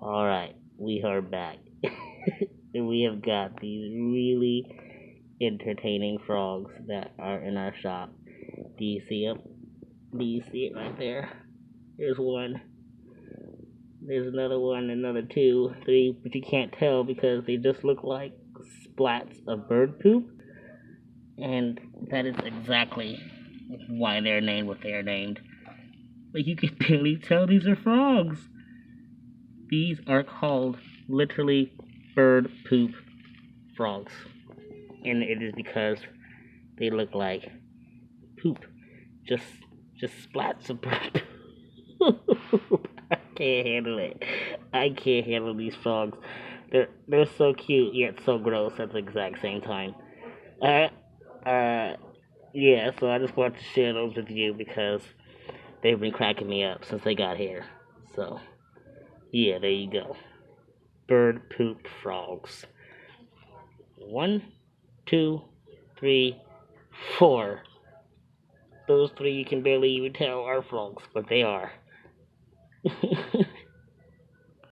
Alright, we are back. And we have got these really entertaining frogs that are in our shop. Do you see them? Do you see it right there? There's one. There's another one, another two, three, but you can't tell because they just look like splats of bird poop. And that is exactly why they're named what they are named. But you can barely tell these are frogs. These are called literally bird poop frogs. And it is because they look like poop. Just just splats of bird poop. I can't handle it. I can't handle these frogs. They're so cute yet so gross at the exact same time. Uh uh yeah, so I just want to share those with you because they've been cracking me up since they got here. So yeah, there you go. Bird poop frogs. One, two, three, four. Those three you can barely even tell are frogs, but they are.